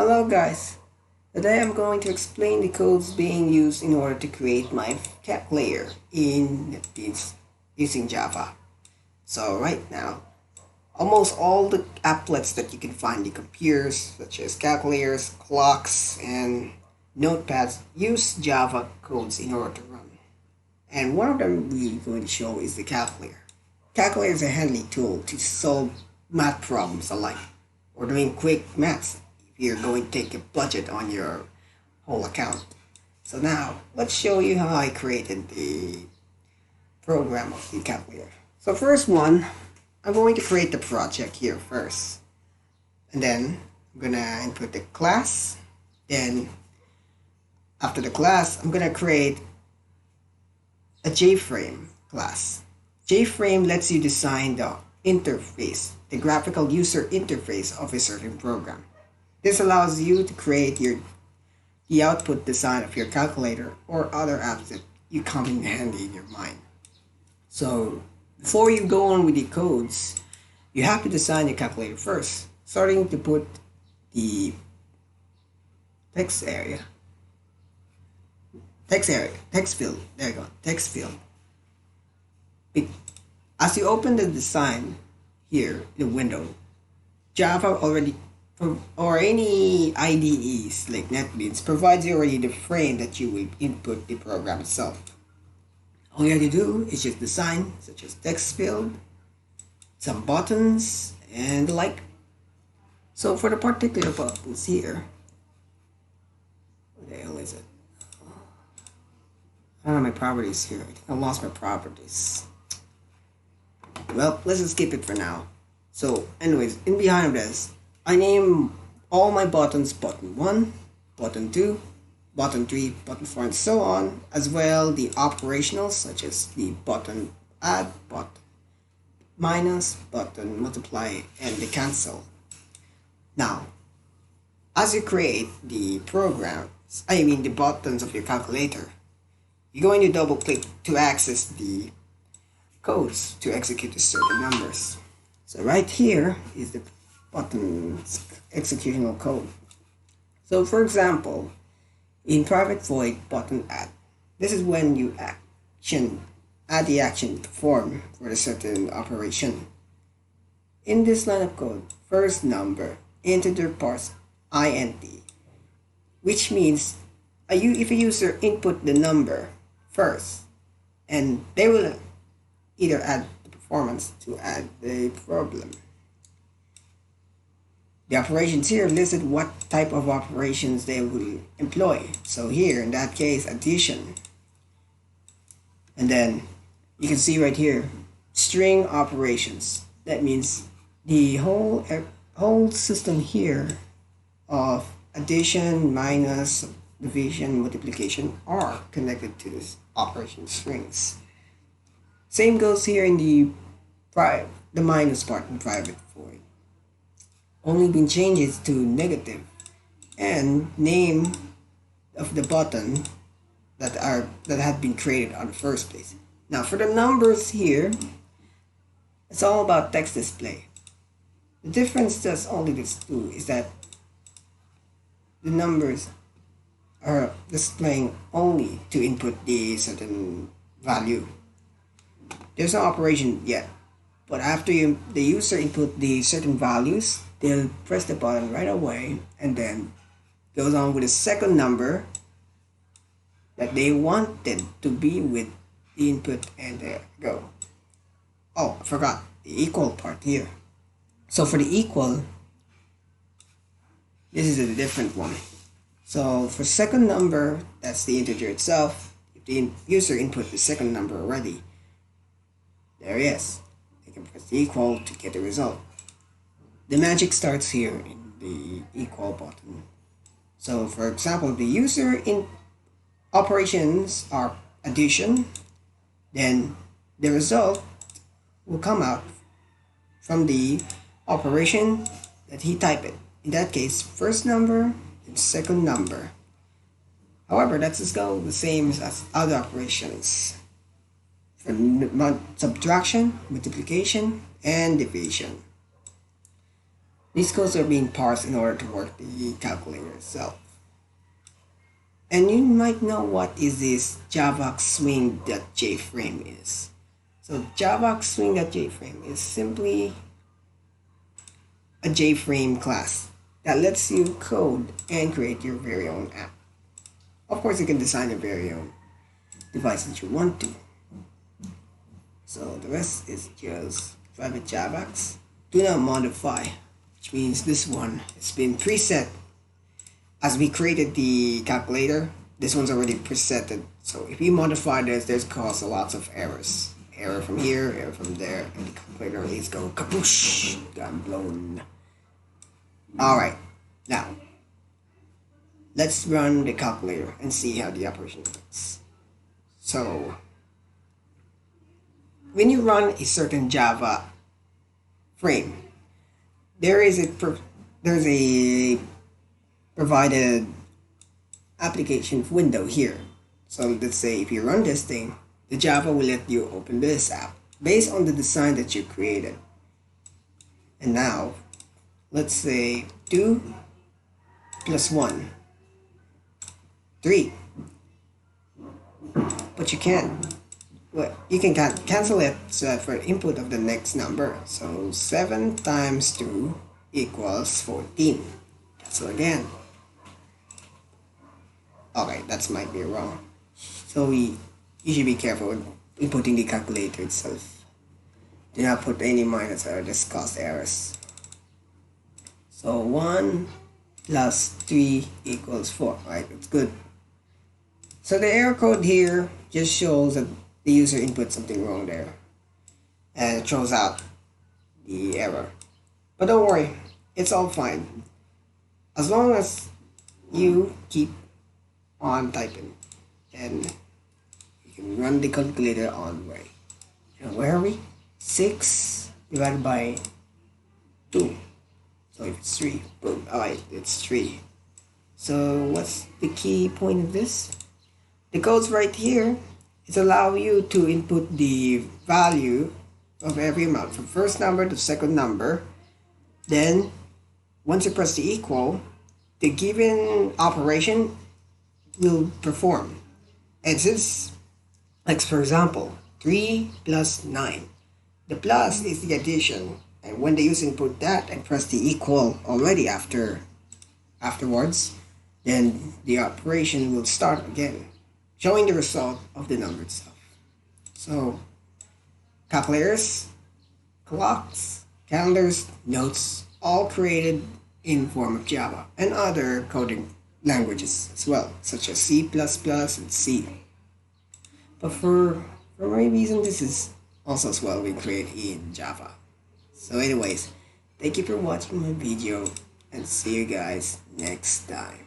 Hello guys, today I'm going to explain the codes being used in order to create my calculator in this using Java. So right now, almost all the applets that you can find in computers, such as calculators, clocks, and notepads, use Java codes in order to run. And one of them we're going to show is the calculator. Calculator is a handy tool to solve math problems alike, or doing quick maths if you're going to take a budget on your whole account. So now, let's show you how I created the program of the calculator. So first one, I'm going to create the project here first. And then I'm gonna input the class. Then after the class, I'm gonna create a JFrame class. JFrame lets you design the interface, the graphical user interface of a certain program. This allows you to create the output design of your calculator or other apps that you come in handy in your mind. So before you go on with the codes, you have to design your calculator first, starting to put the text area, text field, there you go, text field. As you open the design here, the window, Java already, or any IDEs like NetBeans, provides you already the frame that you will input the program itself. All you have to do is just design, such as text field, some buttons, and the like. So for the particular buttons here, what the hell is it? I don't know my properties here. I think I lost my properties. Well, let's just skip it for now. So anyways, in behind this, I name all my buttons button 1, button 2, button 3, button 4, and so on, as well the operationals such as the button add, button minus, button multiply, and the cancel. Now, as you create the programs, the buttons of your calculator, you're going to double click to access the codes to execute the certain numbers. So right here is the button's executional code. So for example, in private void button add, this is when you add the action to perform for a certain operation. In this line of code, first number, integer parse int, which means if a user input the number first, and they will either add the performance to add the problem. The operations here listed what type of operations they will employ. So here, in that case, addition. And then you can see right here, string operations. That means the whole system here of addition, minus, division, multiplication are connected to this operation strings. Same goes here in the minus part in private void. Only been changes to negative and name of the button that had been created on the first place. Now for the numbers here, it's all about text display. The difference does only these two is that the numbers are displaying only to input the certain value. There's no operation yet, but after the user input the certain values, they'll press the button right away and then goes on with the second number that they wanted to be with the input, and there you go. Oh, I forgot the equal part here. So for the equal, this is a different one. So for second number, that's the integer itself. If the user input the second number already, there it is. They can press the equal to get the result. The magic starts here in the equal button. So for example, the user in operations are addition, then the result will come out from the operation that he typed it. In that case, first number and second number. However, that's just the same as other operations. For subtraction, multiplication, and division. These codes are being parsed in order to work the calculator itself. And you might know what is this javax swing.jframe is. So javax swing.jframe is simply a JFrame class that lets you code and create your very own app. Of course, you can design your very own device that you want to. So the rest is just private javax. Do not modify, which means this one has been preset. As we created the calculator, this one's already presetted. So if you modify this, there's cause lots of errors. Error from here, error from there, and the calculator is go kapoosh, got blown. Alright, now let's run the calculator and see how the operation works. So when you run a certain Java frame, there's a provided application window here. So let's say if you run this thing, the Java will let you open this app based on the design that you created. And now let's say 2 plus 1, 3. But you can't. Well, you can cancel it for input of the next number. So 7 times 2 equals 14. Cancel again. Okay, that might be wrong. So you should be careful with inputting the calculator itself. Do not put any minus or this cause errors. So 1 plus 3 equals 4, right? It's good. So the error code here just shows that the user input something wrong there. And it throws out the error. But don't worry, it's all fine. As long as you keep on typing, and you can run the calculator on way. And where are we? 6 divided by 2. So if it's 3, boom, alright, it's 3. So what's the key point of this? The code's right here. It allows you to input the value of every amount from first number to second number. Then once you press the equal, the given operation will perform. And since, like for example, 3 plus 9, the plus is the addition, and when the user input that and press the equal already afterwards, then the operation will start again, showing the result of the number itself. So calculators, clocks, calendars, notes, all created in form of Java and other coding languages as well, such as C++ and C. But for any reason, this is also as well we create in Java. So anyways, thank you for watching my video and see you guys next time.